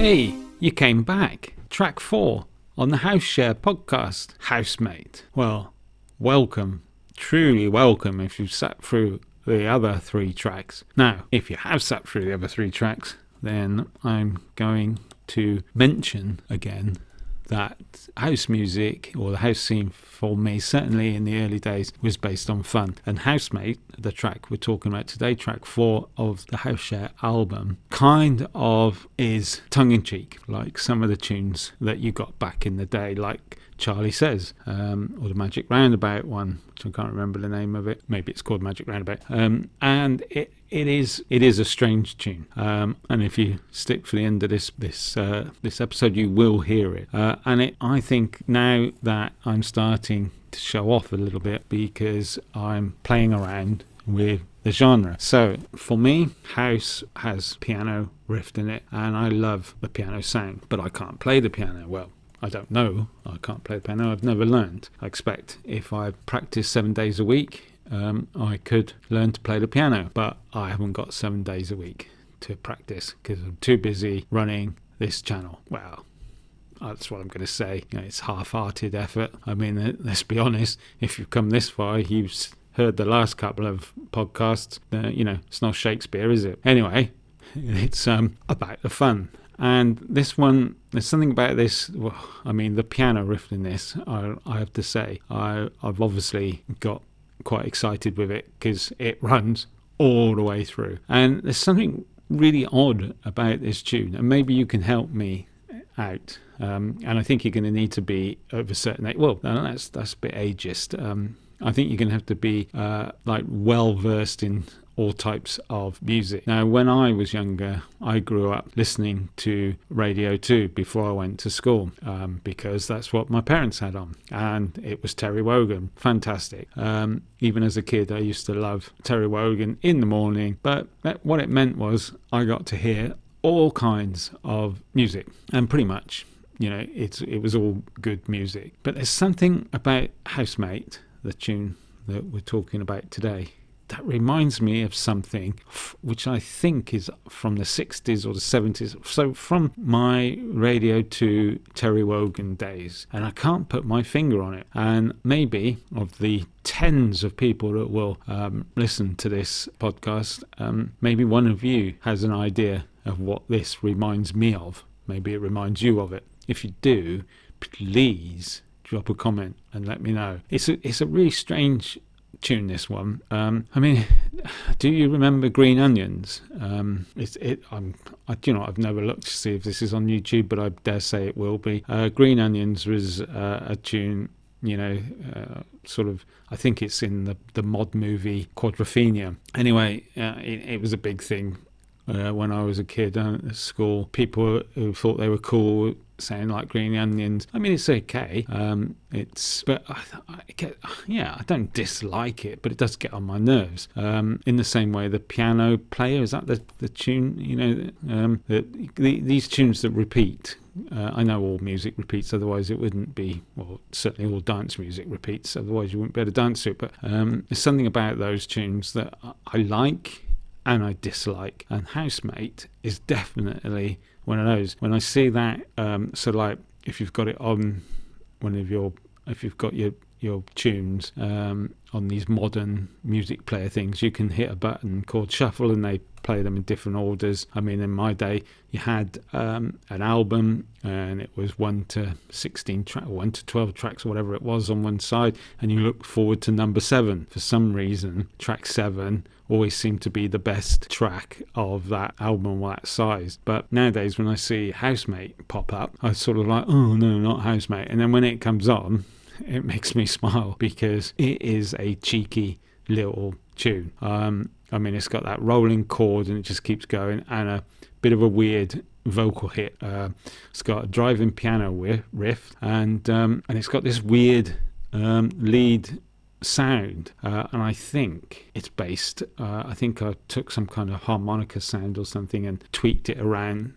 Hey, you came back. Track 4 on the House Share podcast, Housemate. Well, welcome, truly welcome if you've sat through the other 3 tracks. Now, if you have sat through the other 3 tracks, then I'm going to mention again that house music, or the house scene for me, certainly in the early days, was based on fun. And Housemate, the track we're talking about today, track 4 of the House Share album, kind of is tongue-in-cheek, like some of the tunes that you got back in the day, like Charlie Says, or the Magic Roundabout one, which I can't remember the name of it. Maybe it's called Magic Roundabout. And it is a strange tune. And if you stick for the end of this episode, you will hear it. And I think now that I'm starting to show off a little bit because I'm playing around with the genre. So for me, house has piano riff in it, and I love the piano sound, but I can't play the piano well. I don't know. I can't play the piano. I've never learned. I expect if I practice 7 days a week, I could learn to play the piano, but I haven't got 7 days a week to practice because I'm too busy running this channel. Well, that's what I'm going to say. You know, it's half-hearted effort. I mean, let's be honest. If you've come this far, you've heard the last couple of podcasts. It's not Shakespeare, is it? Anyway, it's about the fun. And this one, there's something about this. Well, I mean, the piano riff in this, I have to say, I've obviously got quite excited with it because it runs all the way through. And there's something really odd about this tune, and maybe you can help me out. And I think you're going to need to be of a certain age. Well, that's a bit ageist. I think you're going to have to be well versed in all types of music. Now, when I was younger, I grew up listening to Radio 2 before I went to school, because that's what my parents had on, and it was Terry Wogan. Fantastic. Even as a kid, I used to love Terry Wogan in the morning, but what it meant was I got to hear all kinds of music, and pretty much, it was all good music. But there's something about Housemate, the tune that we're talking about today, that reminds me of something which I think is from the 60s or the 70s. So from my Radio 2 Terry Wogan days. And I can't put my finger on it. And maybe of the tens of people that will listen to this podcast, maybe one of you has an idea of what this reminds me of. Maybe it reminds you of it. If you do, please drop a comment and let me know. It's a really strange tune, this one. I mean, do you remember Green Onions? I've never looked to see if this is on YouTube, but I dare say it will be. Green Onions was a tune, sort of, I think it's in the mod movie Quadrophenia. Anyway, it was a big thing when I was a kid at school. People who thought they were cool saying like Green Onions. I mean, it's okay. But I don't dislike it, but it does get on my nerves. In the same way, the piano player, is that the tune? These tunes that repeat. I know all music repeats, otherwise it wouldn't be. Well, certainly all dance music repeats, otherwise you wouldn't be able to dance to it. But there's something about those tunes that I like and I dislike. And Housemate is definitely one of those. When I see that, so like if you've got it on if you've got your tunes on these modern music player things, you can hit a button called shuffle and they play them in different orders. I mean, in my day, you had an album and it was 1 to 16 tracks, 1 to 12 tracks, or whatever it was on one side, and you looked forward to number 7. For some reason, track 7 always seemed to be the best track of that album or that size. But nowadays, when I see Housemate pop up, I sort of like, oh no, not Housemate. And then when it comes on, it makes me smile because it is a cheeky little tune. I mean, it's got that rolling chord and it just keeps going, and a bit of a weird vocal hit. It's got a driving piano riff, and it's got this weird lead sound, and I think it's based. I think I took some kind of harmonica sound or something and tweaked it around.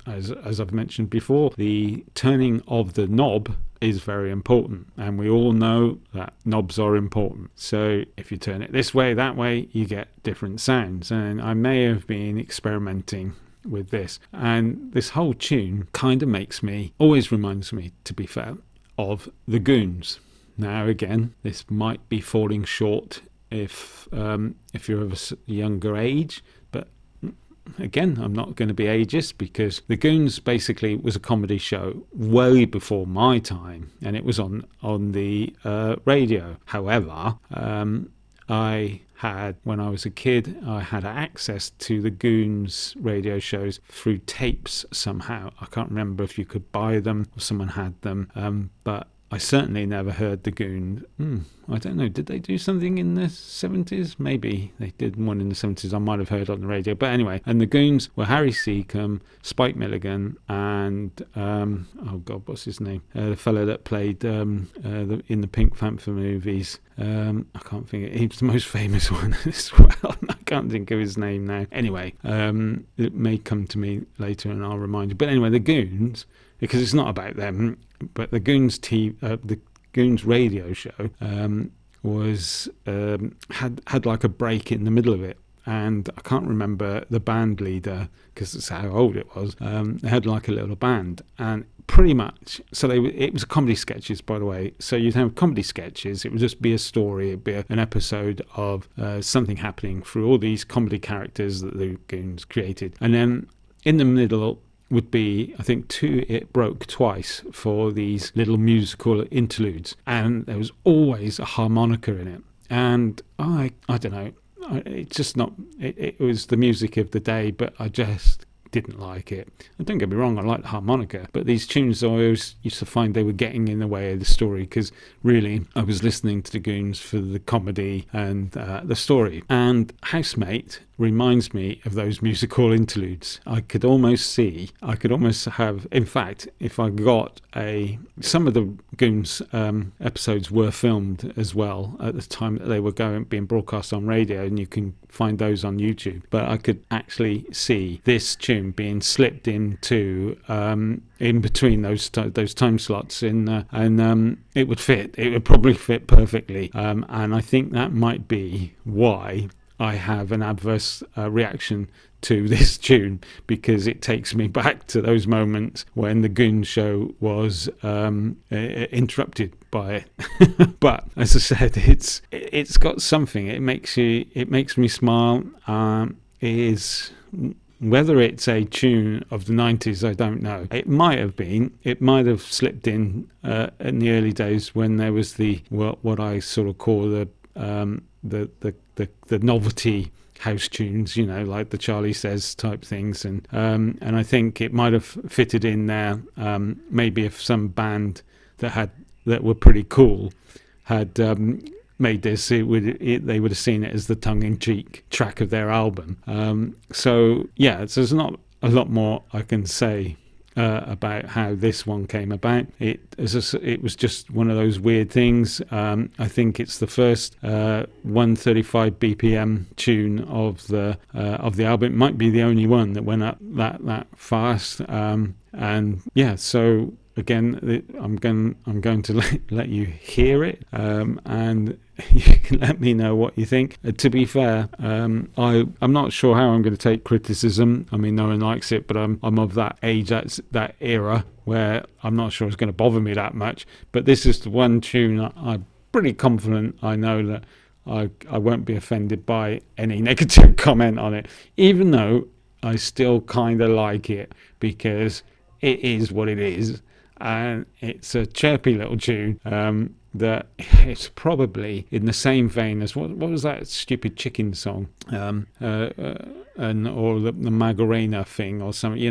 As I've mentioned before, the turning of the knob is very important, and we all know that knobs are important. So if you turn it this way, that way, you get different sounds. And I may have been experimenting with this. And this whole tune kind of always reminds me, to be fair, of the Goons. Now again, this might be falling short if you're of a younger age, but again, I'm not going to be ageist, because the Goons basically was a comedy show way before my time, and it was on the radio. However, when I was a kid, I had access to the Goons radio shows through tapes somehow. I can't remember if you could buy them or someone had them, but I certainly never heard the Goons. I don't know, did they do something in the 70s? Maybe they did one in the 70s. I might have heard on the radio. But anyway, and the Goons were Harry Seacombe, Spike Milligan, and oh God, what's his name? The fellow that played in the Pink Panther movies. I can't think. He was the most famous one as well. I can't think of his name now. Anyway, it may come to me later and I'll remind you. But anyway, the Goons, because it's not about them, but the Goons the Goons radio show was had like a break in the middle of it, and I can't remember the band leader because that's how old it was. They had like a little band, and pretty much it was comedy sketches, by the way. So you'd have comedy sketches. It would just be a story. It'd be an episode of something happening through all these comedy characters that the Goons created, and then in the middle would be, I think, It Broke Twice for these little musical interludes, and there was always a harmonica in it. And I don't know, it's just not, it was the music of the day, but I just didn't like it. And don't get me wrong, I like the harmonica, but these tunes I always used to find they were getting in the way of the story, because really I was listening to the Goons for the comedy and the story. And Housemate reminds me of those musical interludes. I could almost have, in fact, if I got some of the Goons episodes were filmed as well at the time that they were being broadcast on radio, and you can find those on YouTube. But I could actually see this tune being slipped into in between those time slots and it would fit. It would probably fit perfectly, and I think that might be why I have an adverse reaction to this tune, because it takes me back to those moments when the Goon show was interrupted by it. But as I said, it's got something. It makes me smile. Whether it's a tune of the 90s, I don't know. It might have been. It might have slipped in the early days when there was what I sort of call the novelty house tunes, like the Charlie Says type things, and I think it might have fitted in there. Maybe if some band that were pretty cool had made this, they would have seen it as the tongue-in-cheek track of their album. So there's not a lot more I can say about how this one came about. It was just one of those weird things. I think it's the first 135 BPM tune of the album. It might be the only one that went up that fast. So again, I'm going to let you hear it, and you can let me know what you think. To be fair, I'm not sure how I'm going to take criticism. I mean, no one likes it, but I'm of that age, that era, where I'm not sure it's going to bother me that much. But this is the one tune I'm pretty confident I know that I won't be offended by any negative comment on it, even though I still kind of like it, because it is what it is. And it's a chirpy little tune that it's probably in the same vein as what was that stupid chicken song, or the Magarena thing or something, you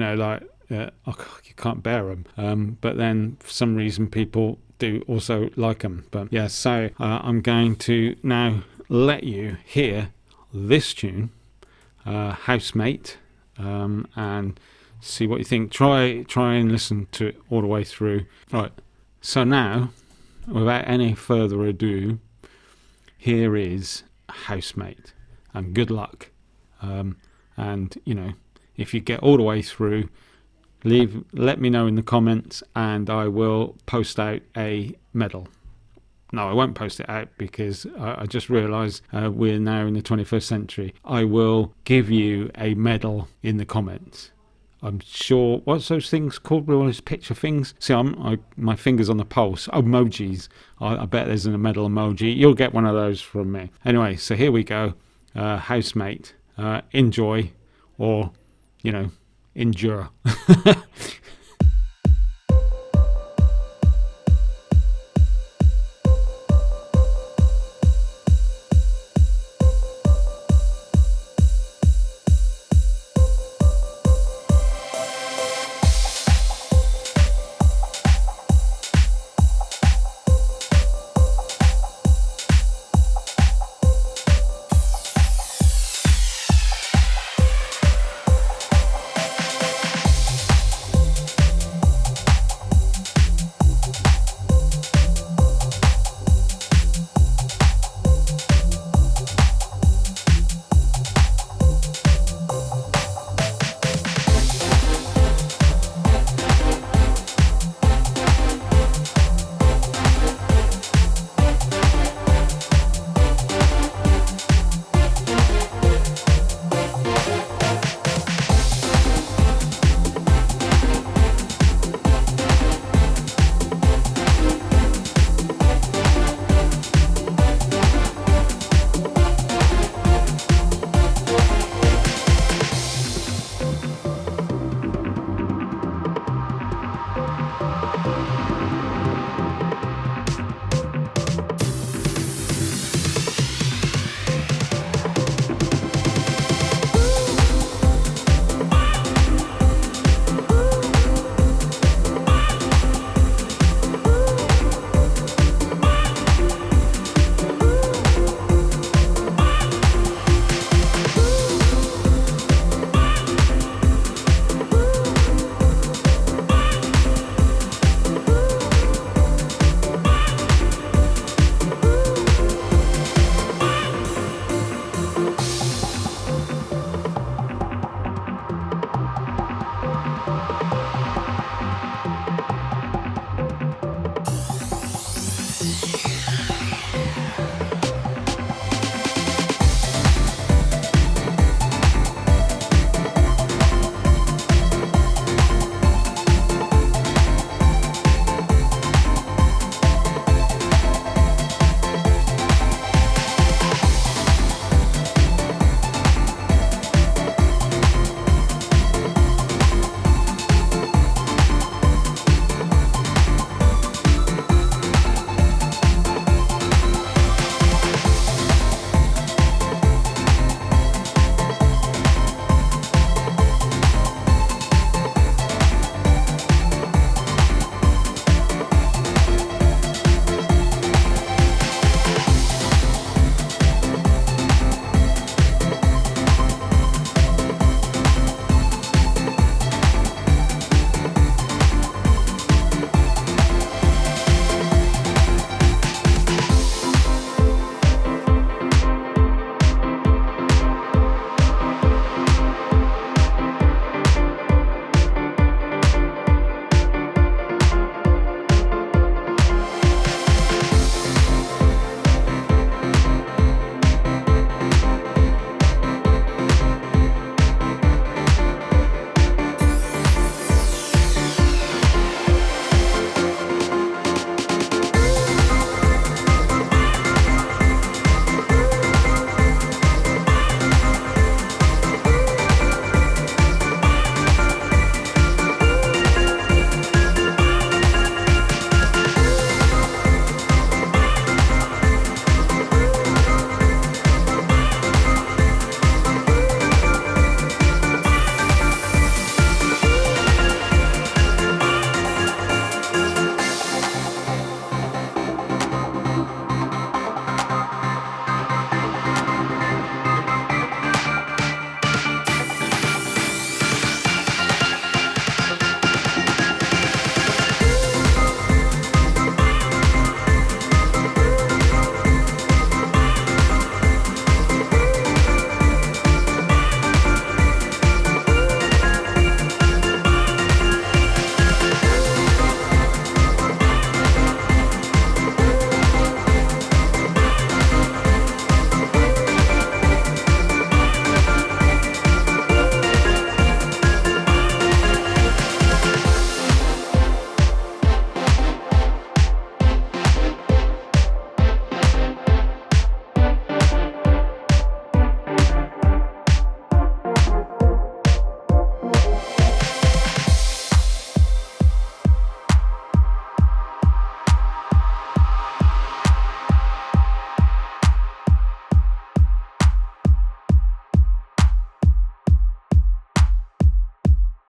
can't bear them, but then for some reason people do also like them. But yeah, so I'm going to now let you hear this tune, Housemate, and see what you think. Try and listen to it all the way through. Right, so now, without any further ado, here is Housemate, and good luck. And if you get all the way through, let me know in the comments, and I will post out a medal. No, I won't post it out, because I just realised we're now in the 21st century. I will give you a medal in the comments. I'm sure, what's those things called with all those picture things? See, my finger's on the pulse. Emojis. I bet there's a medal emoji. You'll get one of those from me. Anyway, so here we go. Housemate. Enjoy, or, endure.